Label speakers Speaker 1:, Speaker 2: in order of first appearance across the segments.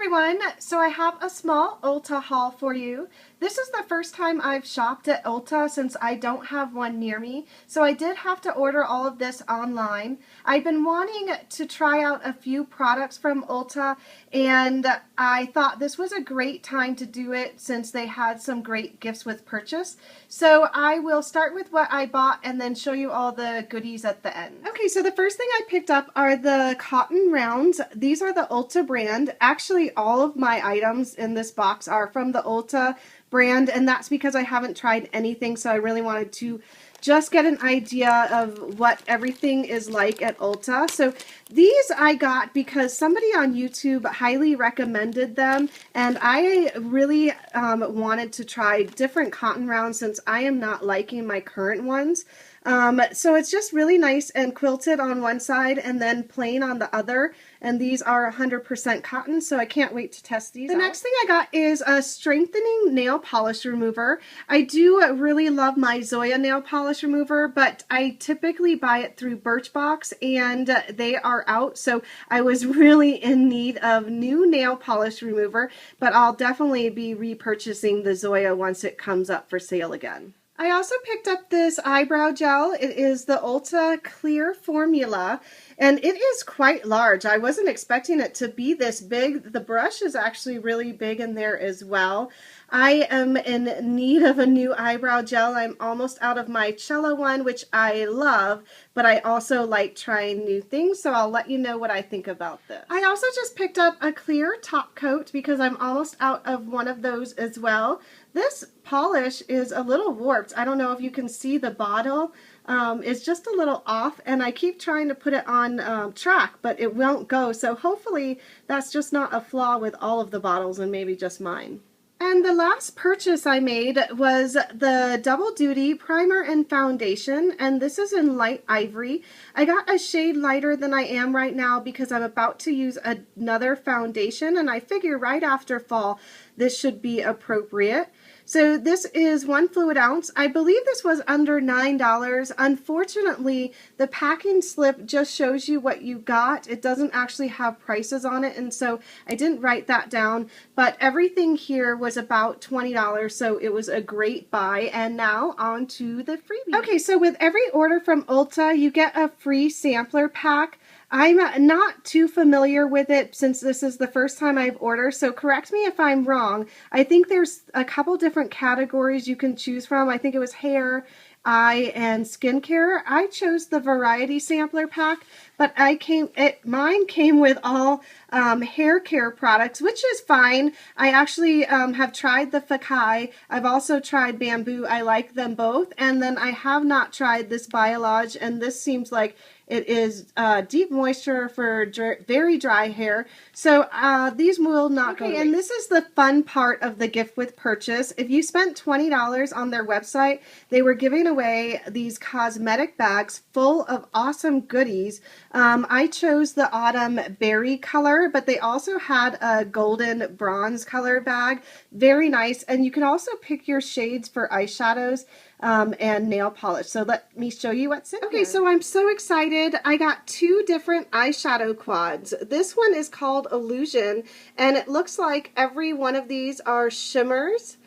Speaker 1: everyone, so I have a small Ulta haul for you. This is the first time I've shopped at Ulta since I don't have one near me, so I did have to order all of this online. I've been wanting to try out a few products from Ulta, and I thought this was a great time to do it since they had some great gifts with purchase. So I will start with what I bought and then show you all the goodies at the end. Okay, so the first thing I picked up are the cotton rounds. These are the Ulta brand. Actually, all of my items in this box are from the Ulta brand, and that's because I haven't tried anything, so I really wanted to just get an idea of what everything is like at Ulta. So these I got because somebody on YouTube highly recommended them, and I really wanted to try different cotton rounds since I am not liking my current ones. So it's just really nice and quilted on one side and then plain on the other, and these are 100% cotton, so I can't wait to test these out. Next thing I got is a strengthening nail polish remover. I do really love my Zoya nail polish remover, but I typically buy it through Birchbox, and they are out, so I was really in need of new nail polish remover, but I'll definitely be repurchasing the Zoya once it comes up for sale again. I also picked up this eyebrow gel. It is the Ulta Clear Formula, and it is quite large. I wasn't expecting it to be this big. The brush is actually really big in there as well. I am in need of a new eyebrow gel. I'm almost out of my Cello one, which I love, but I also like trying new things, so I'll let you know what I think about this. I also just picked up a clear top coat because I'm almost out of one of those as well. This polish is a little warped. I don't know if you can see the bottle. It's just a little off, and I keep trying to put it on track, but it won't go. So hopefully that's just not a flaw with all of the bottles and maybe just mine. And the last purchase I made was the Double Duty Primer and Foundation, and this is in Light Ivory. I got a shade lighter than I am right now because I'm about to use another foundation, and I figure right after fall this should be appropriate. So this is 1 fluid ounce. I believe this was under $9. Unfortunately, the packing slip just shows you what you got. It doesn't actually have prices on it, and so I didn't write that down, but everything here was about $20, so it was a great buy. And now on to the freebie. Okay, so with every order from Ulta, you get a free sampler pack. I'm not too familiar with it since this is the first time I've ordered, so correct me if I'm wrong. I think there's a couple different categories you can choose from. I think it was hair, eye, and skincare. I chose the variety sampler pack, but mine came with all hair care products, which is fine. I actually have tried the Fekkai. I've also tried Bamboo. I like them both, and then I have not tried this Biolage, and this seems like it is deep moisture for very dry hair, so these will not go to waste. And this is the fun part of the gift with purchase. If you spent $20 on their website, they were giving away these cosmetic bags full of awesome goodies. I chose the Autumn Berry color, but they also had a golden bronze color bag. Very nice, and you can also pick your shades for eyeshadows and nail polish. So let me show you what's in here. Okay, so I'm so excited. I got 2 different eyeshadow quads. This one is called Illusion, and it looks like every one of these are shimmers.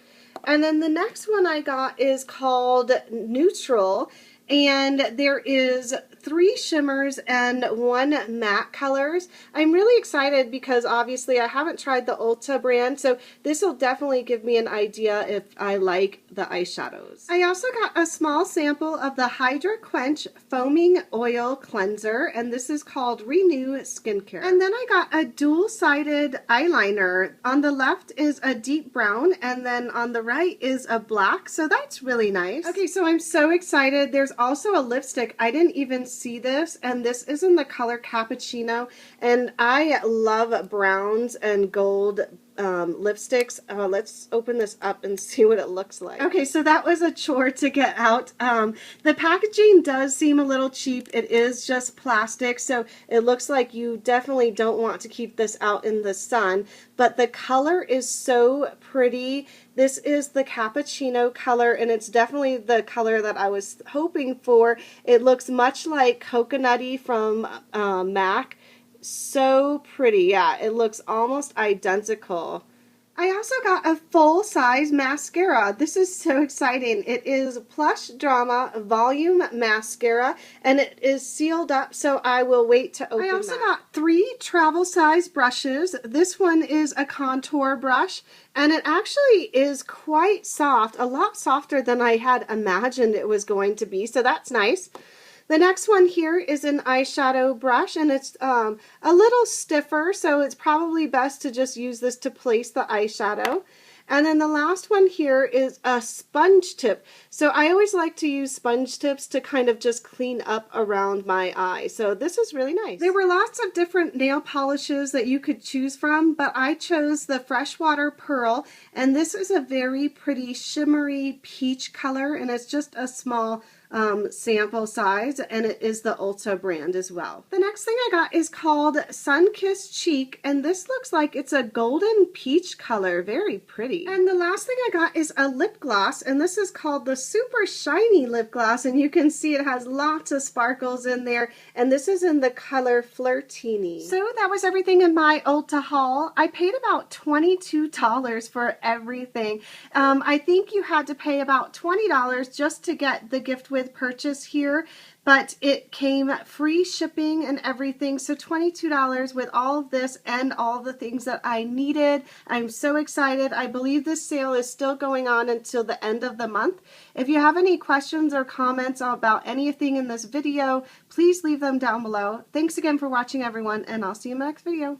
Speaker 1: And then the next one I got is called Neutral, and there is 3 shimmers and 1 matte colors. I'm really excited because obviously I haven't tried the Ulta brand, so this will definitely give me an idea if I like the eyeshadows. I also got a small sample of the Hydra Quench Foaming Oil Cleanser, and this is called Renew Skincare. And then I got a dual-sided eyeliner. On the left is a deep brown, and then on the right is a black, so that's really nice. Okay, so I'm so excited. There's also a lipstick. I didn't even see this, and this is in the color Cappuccino, and I love browns and gold lipsticks. Let's open this up and see what it looks like. Okay, so that was a chore to get out. The packaging does seem a little cheap. It is just plastic, so it looks like you definitely don't want to keep this out in the sun, but the color is so pretty. This is the Cappuccino color, and it's definitely the color that I was hoping for. It looks much like Coconutty from MAC. so pretty. Yeah, it looks almost identical. I also got a full-size mascara. This is so exciting. It is Plush Drama Volume Mascara, and it is sealed up, so I will wait to open it. I also got 3 travel-size brushes. This one is a contour brush, and it actually is quite soft, a lot softer than I had imagined it was going to be, so that's nice. The next one here is an eyeshadow brush, and it's a little stiffer, so it's probably best to just use this to place the eyeshadow. And then the last one here is a sponge tip. So I always like to use sponge tips to kind of just clean up around my eye. So this is really nice. There were lots of different nail polishes that you could choose from, but I chose the Freshwater Pearl, and this is a very pretty shimmery peach color, and it's just a small sample size, and it is the Ulta brand as well. The next thing I got is called Sunkissed Cheek, and this looks like it's a golden peach color. Very pretty. And the last thing I got is a lip gloss, and this is called the Super Shiny Lip Gloss, and you can see it has lots of sparkles in there, and this is in the color Flirtini. So that was everything in my Ulta haul. I paid about $22 for everything. I think you had to pay about $20 just to get the gift with purchase here, but it came free shipping and everything, so $22 with all of this and all the things that I needed. I'm so excited. I believe this sale is still going on until the end of the month. If you have any questions or comments about anything in this video, please leave them down below. Thanks again for watching, everyone, and I'll see you in the next video.